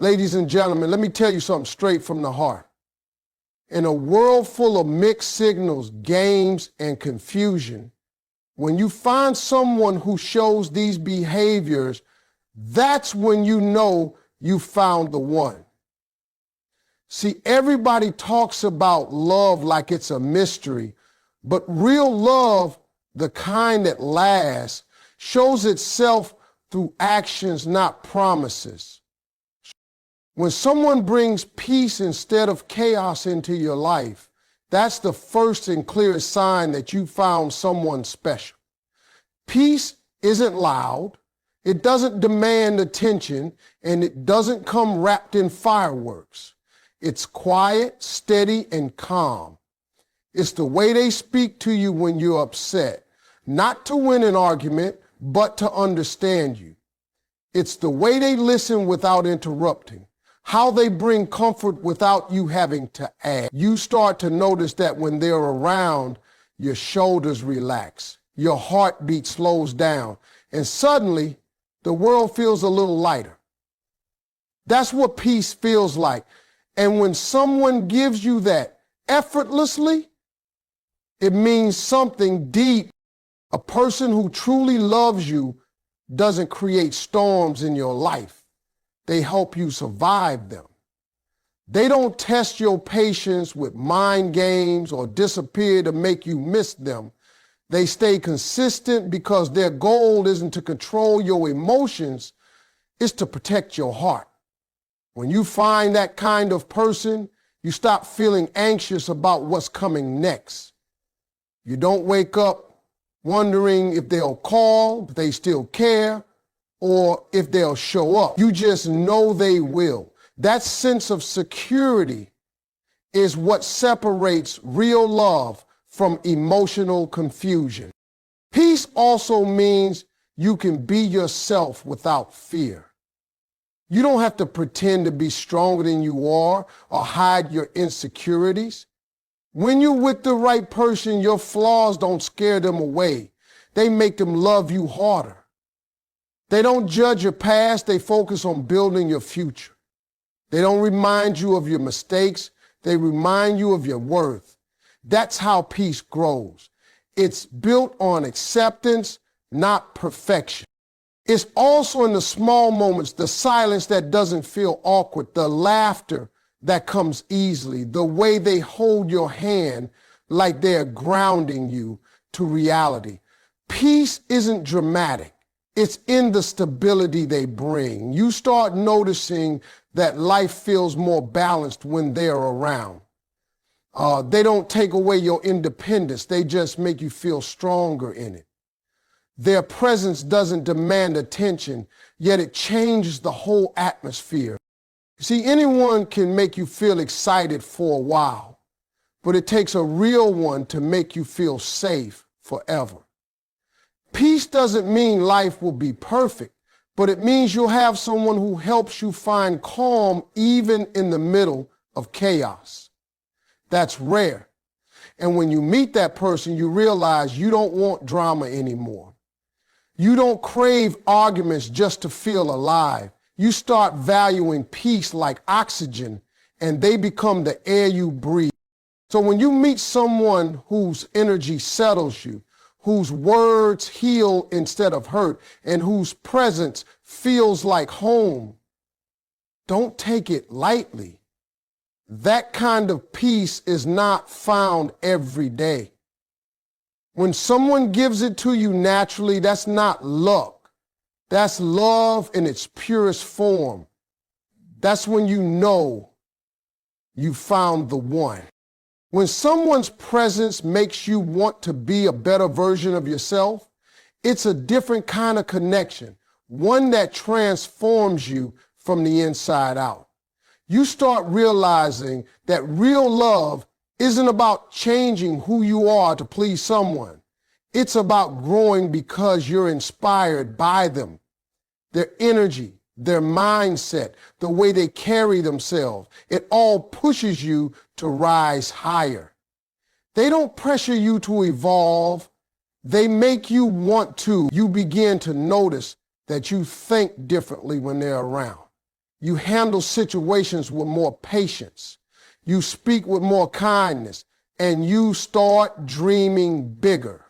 Ladies and gentlemen, let me tell you something straight from the heart. In a world full of mixed signals, games, and confusion, when you find someone who shows these behaviors, that's when you know you found the one. See, everybody talks about love like it's a mystery, but real love, the kind that lasts, shows itself through actions, not promises. When someone brings peace instead of chaos into your life, that's the first and clearest sign that you found someone special. Peace isn't loud, it doesn't demand attention, and it doesn't come wrapped in fireworks. It's quiet, steady, and calm. It's the way they speak to you when you're upset, not to win an argument, but to understand you. It's the way they listen without interrupting, how they bring comfort without you having to add. You start to notice that when they're around, your shoulders relax, your heartbeat slows down, and suddenly the world feels a little lighter. That's what peace feels like. And when someone gives you that effortlessly, it means something deep. A person who truly loves you doesn't create storms in your life. They help you survive them. They don't test your patience with mind games or disappear to make you miss them. They stay consistent because their goal isn't to control your emotions, it's to protect your heart. When you find that kind of person, you stop feeling anxious about what's coming next. You don't wake up wondering if they'll call, if they still care, or if they'll show up. You just know they will. That sense of security is what separates real love from emotional confusion. Peace also means you can be yourself without fear. You don't have to pretend to be stronger than you are or hide your insecurities. When you're with the right person, your flaws don't scare them away. They make them love you harder. They don't judge your past, they focus on building your future. They don't remind you of your mistakes, they remind you of your worth. That's how peace grows. It's built on acceptance, not perfection. It's also in the small moments, the silence that doesn't feel awkward, the laughter that comes easily, the way they hold your hand like they're grounding you to reality. Peace isn't dramatic. It's in the stability they bring. You start noticing that life feels more balanced when they're around. They don't take away your independence. They just make you feel stronger in it. Their presence doesn't demand attention, yet it changes the whole atmosphere. See, anyone can make you feel excited for a while, but it takes a real one to make you feel safe forever. Peace doesn't mean life will be perfect, but it means you'll have someone who helps you find calm even in the middle of chaos. That's rare. And when you meet that person, you realize you don't want drama anymore. You don't crave arguments just to feel alive. You start valuing peace like oxygen, and they become the air you breathe. So when you meet someone whose energy settles you, whose words heal instead of hurt, and whose presence feels like home, don't take it lightly. That kind of peace is not found every day. When someone gives it to you naturally, that's not luck. That's love in its purest form. That's when you know you found the one. When someone's presence makes you want to be a better version of yourself, it's a different kind of connection, one that transforms you from the inside out. You start realizing that real love isn't about changing who you are to please someone. It's about growing because you're inspired by them, their energy, their mindset, the way they carry themselves. It all pushes you to rise higher. They don't pressure you to evolve. They make you want to. You begin to notice that you think differently when they're around. You handle situations with more patience. You speak with more kindness, and you start dreaming bigger.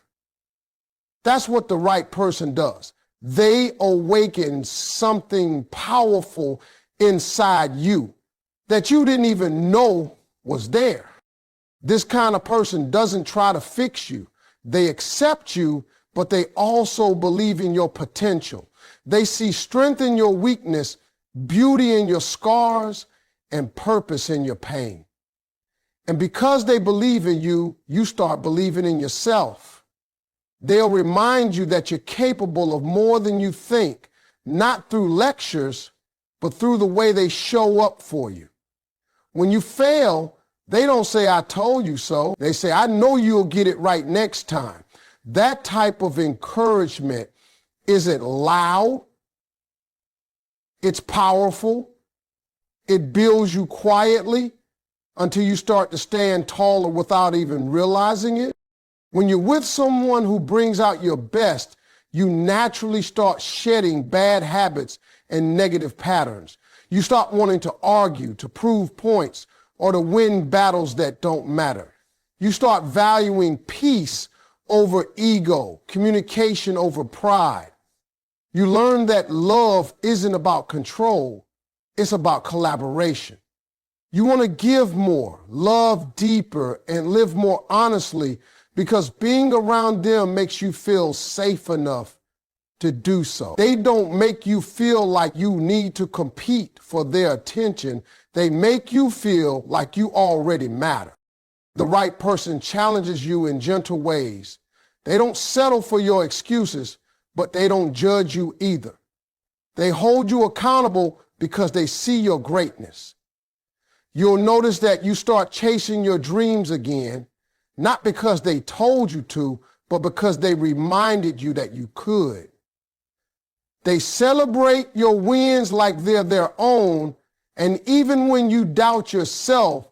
That's what the right person does. They awaken something powerful inside you that you didn't even know was there. This kind of person doesn't try to fix you. They accept you, but they also believe in your potential. They see strength in your weakness, beauty in your scars, and purpose in your pain. And because they believe in you, you start believing in yourself. They'll remind you that you're capable of more than you think, not through lectures, but through the way they show up for you. When you fail, they don't say, "I told you so." They say, "I know you'll get it right next time." That type of encouragement isn't loud. It's powerful. It builds you quietly until you start to stand taller without even realizing it. When you're with someone who brings out your best, you naturally start shedding bad habits and negative patterns. You stop wanting to argue, to prove points, or to win battles that don't matter. You start valuing peace over ego, communication over pride. You learn that love isn't about control, it's about collaboration. You want to give more, love deeper, and live more honestly because being around them makes you feel safe enough to do so. They don't make you feel like you need to compete for their attention. They make you feel like you already matter. The right person challenges you in gentle ways. They don't settle for your excuses, but they don't judge you either. They hold you accountable because they see your greatness. You'll notice that you start chasing your dreams again, not because they told you to, but because they reminded you that you could. They celebrate your wins like they're their own, and even when you doubt yourself,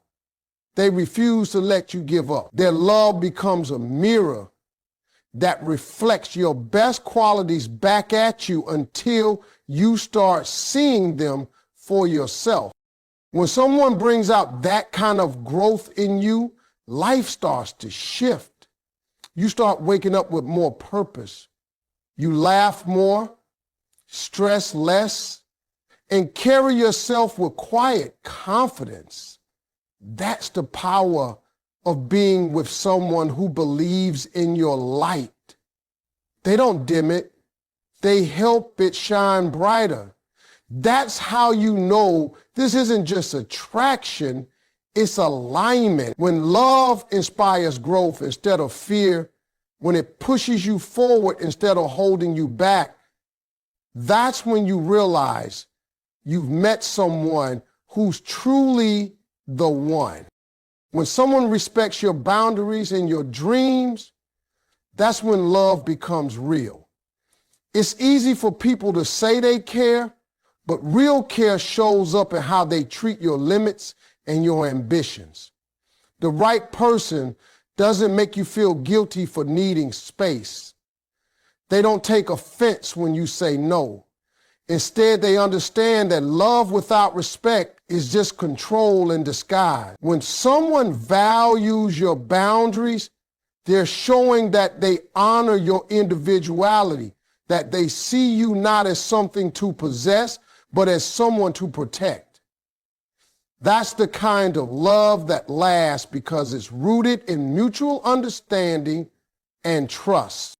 they refuse to let you give up. Their love becomes a mirror that reflects your best qualities back at you until you start seeing them for yourself. When someone brings out that kind of growth in you, life starts to shift. You start waking up with more purpose. You laugh more, stress less, and carry yourself with quiet confidence. That's the power of being with someone who believes in your light. They don't dim it. They help it shine brighter. That's how you know this isn't just attraction, it's alignment. When love inspires growth instead of fear, when it pushes you forward instead of holding you back, that's when you realize you've met someone who's truly the one. When someone respects your boundaries and your dreams, that's when love becomes real. It's easy for people to say they care, but real care shows up in how they treat your limits and your ambitions. The right person doesn't make you feel guilty for needing space. They don't take offense when you say no. Instead, they understand that love without respect is just control in disguise. When someone values your boundaries, they're showing that they honor your individuality, that they see you not as something to possess, but as someone to protect. That's the kind of love that lasts because it's rooted in mutual understanding and trust.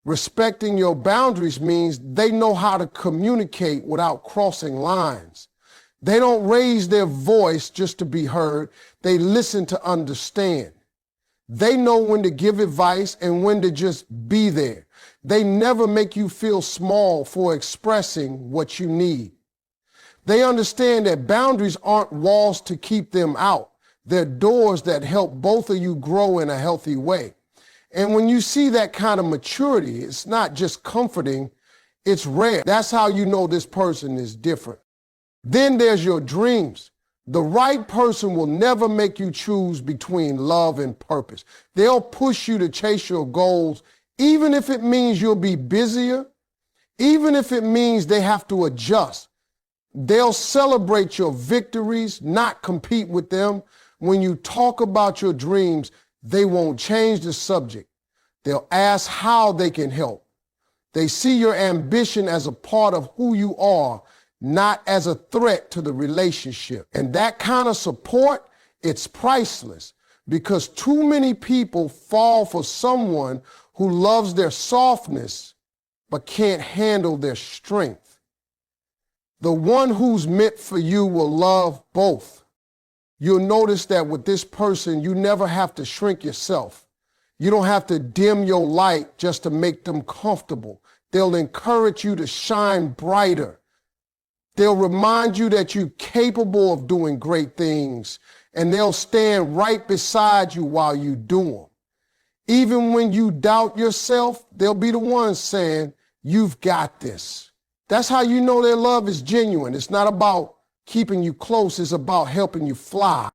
Respecting your boundaries means they know how to communicate without crossing lines. They don't raise their voice just to be heard. They listen to understand. They know when to give advice and when to just be there. They never make you feel small for expressing what you need. They understand that boundaries aren't walls to keep them out. They're doors that help both of you grow in a healthy way. And when you see that kind of maturity, it's not just comforting, it's rare. That's how you know this person is different. Then there's your dreams. The right person will never make you choose between love and purpose. They'll push you to chase your goals, even if it means you'll be busier, even if it means they have to adjust. They'll celebrate your victories, not compete with them. When you talk about your dreams, they won't change the subject. They'll ask how they can help. They see your ambition as a part of who you are, not as a threat to the relationship. And that kind of support, it's priceless, because too many people fall for someone who loves their softness but can't handle their strength. The one who's meant for you will love both. You'll notice that with this person, you never have to shrink yourself. You don't have to dim your light just to make them comfortable. They'll encourage you to shine brighter. They'll remind you that you're capable of doing great things, and they'll stand right beside you while you do them. Even when you doubt yourself, they'll be the ones saying, "You've got this." That's how you know their love is genuine. It's not about keeping you close, it's about helping you fly.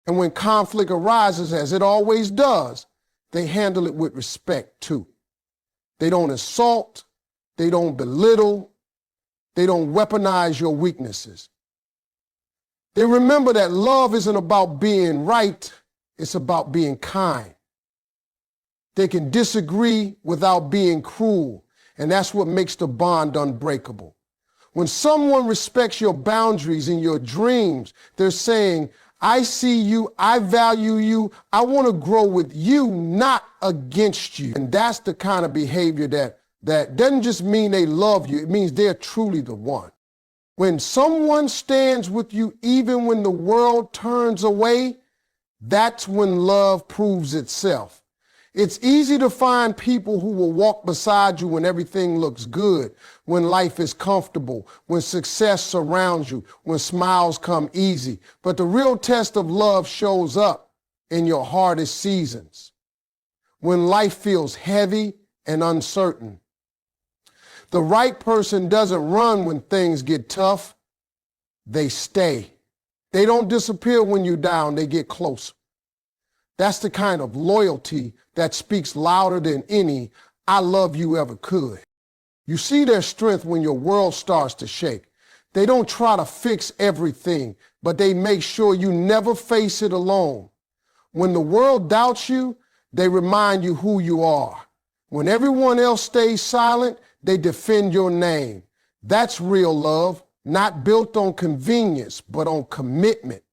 And when conflict arises, as it always does, they handle it with respect too. They don't assault, they don't belittle, they don't weaponize your weaknesses. They remember that love isn't about being right, it's about being kind. They can disagree without being cruel, and that's what makes the bond unbreakable. When someone respects your boundaries and your dreams, they're saying, "I see you, I value you, I want to grow with you, not against you." And that's the kind of behavior that doesn't just mean they love you, it means they're truly the one. When someone stands with you even when the world turns away, that's when love proves itself. It's easy to find people who will walk beside you when everything looks good, when life is comfortable, when success surrounds you, when smiles come easy. But the real test of love shows up in your hardest seasons, when life feels heavy and uncertain. The right person doesn't run when things get tough. They stay. They don't disappear when you're down, they get closer. That's the kind of loyalty that speaks louder than any "I love you" ever could. You see their strength when your world starts to shake. They don't try to fix everything, but they make sure you never face it alone. When the world doubts you, they remind you who you are. When everyone else stays silent, they defend your name. That's real love, not built on convenience, but on commitment.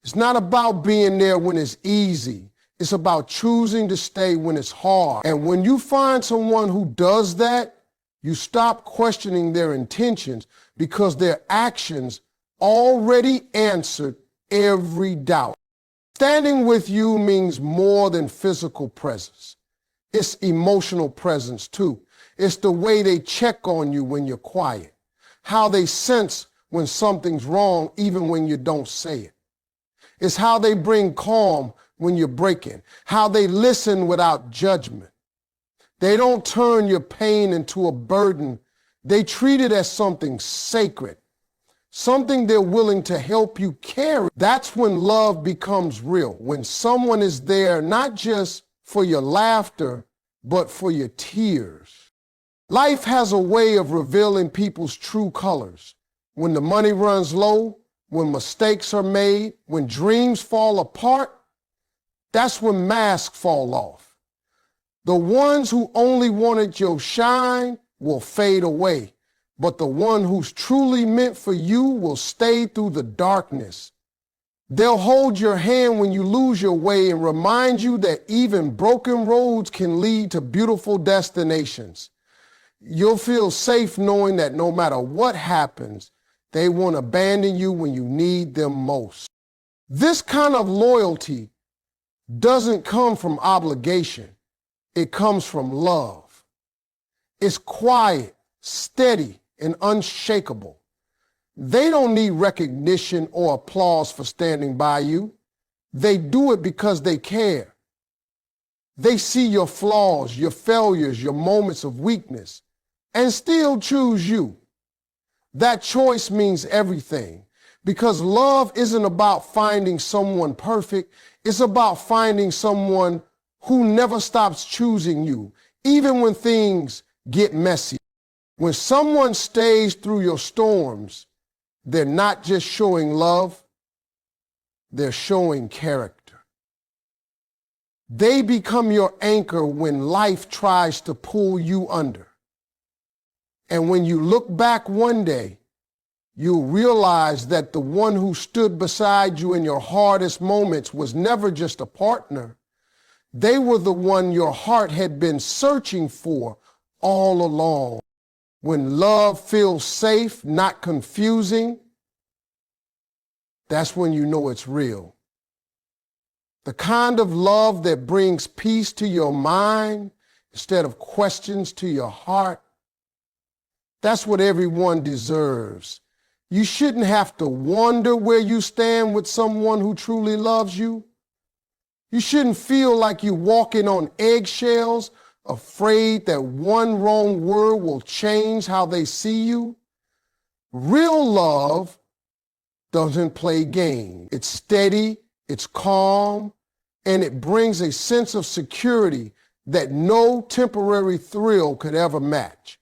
It's not about being there when it's easy. It's about choosing to stay when it's hard. And when you find someone who does that, you stop questioning their intentions, because their actions already answered every doubt. Standing with you means more than physical presence. It's emotional presence too. It's the way they check on you when you're quiet, how they sense when something's wrong even when you don't say it. It's how they bring calm when you're breaking, how they listen without judgment. They don't turn your pain into a burden. They treat it as something sacred, something they're willing to help you carry. That's when love becomes real, when someone is there not just for your laughter, but for your tears. Life has a way of revealing people's true colors. When the money runs low, when mistakes are made, when dreams fall apart, that's when masks fall off. The ones who only wanted your shine will fade away, but the one who's truly meant for you will stay through the darkness. They'll hold your hand when you lose your way and remind you that even broken roads can lead to beautiful destinations. You'll feel safe knowing that no matter what happens, they won't abandon you when you need them most. This kind of loyalty doesn't come from obligation. It comes from love. It's quiet, steady, and unshakable. They don't need recognition or applause for standing by you. They do it because they care. They see your flaws, your failures, your moments of weakness, and still choose you. That choice means everything, because love isn't about finding someone perfect. It's about finding someone who never stops choosing you, even when things get messy. When someone stays through your storms, they're not just showing love, they're showing character. They become your anchor when life tries to pull you under. And when you look back one day, you'll realize that the one who stood beside you in your hardest moments was never just a partner. They were the one your heart had been searching for all along. When love feels safe, not confusing, that's when you know it's real. The kind of love that brings peace to your mind instead of questions to your heart. That's what everyone deserves. You shouldn't have to wonder where you stand with someone who truly loves you. You shouldn't feel like you're walking on eggshells, afraid that one wrong word will change how they see you. Real love doesn't play games. It's steady, it's calm, and it brings a sense of security that no temporary thrill could ever match.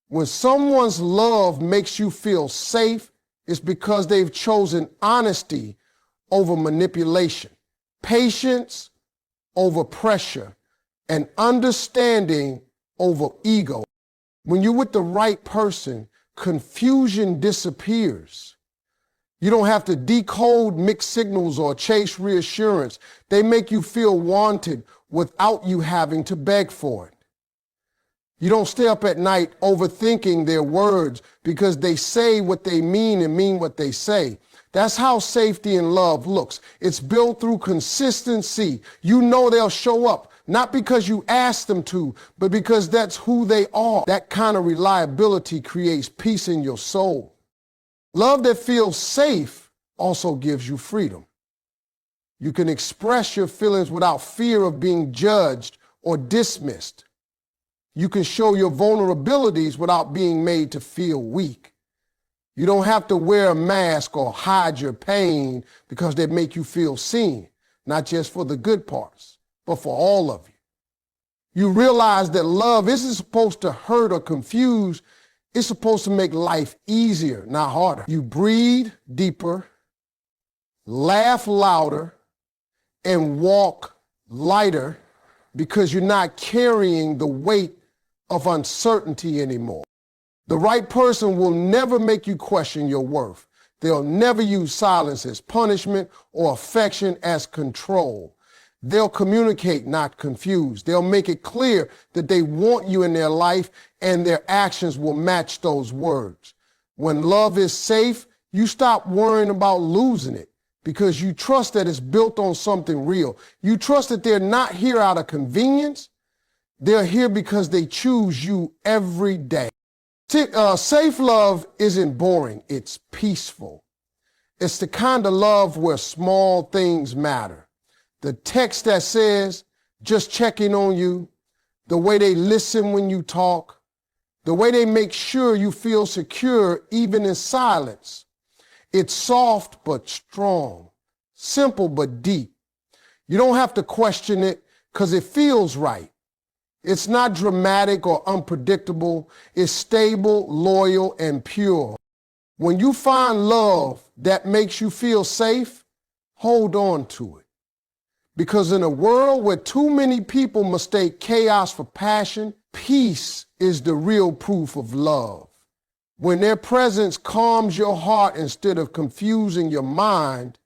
When someone's love makes you feel safe, it's because they've chosen honesty over manipulation, patience over pressure, and understanding over ego. When you're with the right person, confusion disappears. You don't have to decode mixed signals or chase reassurance. They make you feel wanted without you having to beg for it. You don't stay up at night overthinking their words because they say what they mean and mean what they say. That's how safety and love looks. It's built through consistency. You know they'll show up, not because you ask them to, but because that's who they are. That kind of reliability creates peace in your soul. Love that feels safe also gives you freedom. You can express your feelings without fear of being judged or dismissed. You can show your vulnerabilities without being made to feel weak. You don't have to wear a mask or hide your pain because they make you feel seen, not just for the good parts, but for all of you. You realize that love isn't supposed to hurt or confuse. It's supposed to make life easier, not harder. You breathe deeper, laugh louder, and walk lighter because you're not carrying the weight of uncertainty anymore. The right person will never make you question your worth. They'll never use silence as punishment or affection as control. They'll communicate, not confuse. They'll make it clear that they want you in their life, and their actions will match those words. When love is safe, you stop worrying about losing it because you trust that it's built on something real. You trust that they're not here out of convenience. They're here because they choose you every day. Safe love isn't boring, it's peaceful. It's the kind of love where small things matter. The text that says, just checking on you, the way they listen when you talk, the way they make sure you feel secure even in silence. It's soft but strong, simple but deep. You don't have to question it because it feels right. It's not dramatic or unpredictable. It's stable, loyal, and pure. When you find love that makes you feel safe, hold on to it. Because in a world where too many people mistake chaos for passion, peace is the real proof of love. When their presence calms your heart instead of confusing your mind,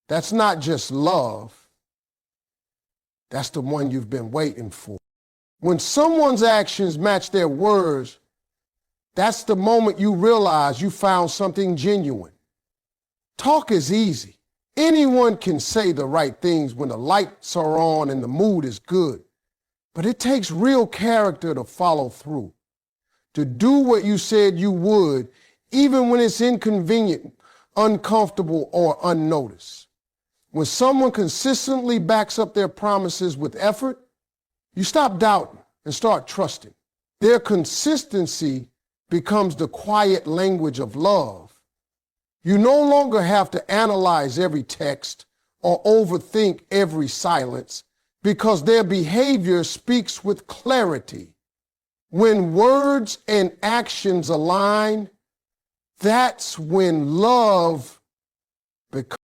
that's not just love. That's the one you've been waiting for. When someone's actions match their words, that's the moment you realize you found something genuine. Talk is easy. Anyone can say the right things when the lights are on and the mood is good. But it takes real character to follow through, to do what you said you would, even when it's inconvenient, uncomfortable, or unnoticed. When someone consistently backs up their promises with effort, you stop doubting and start trusting. Their consistency becomes the quiet language of love. You no longer have to analyze every text or overthink every silence because their behavior speaks with clarity. When words and actions align, That's when love becomes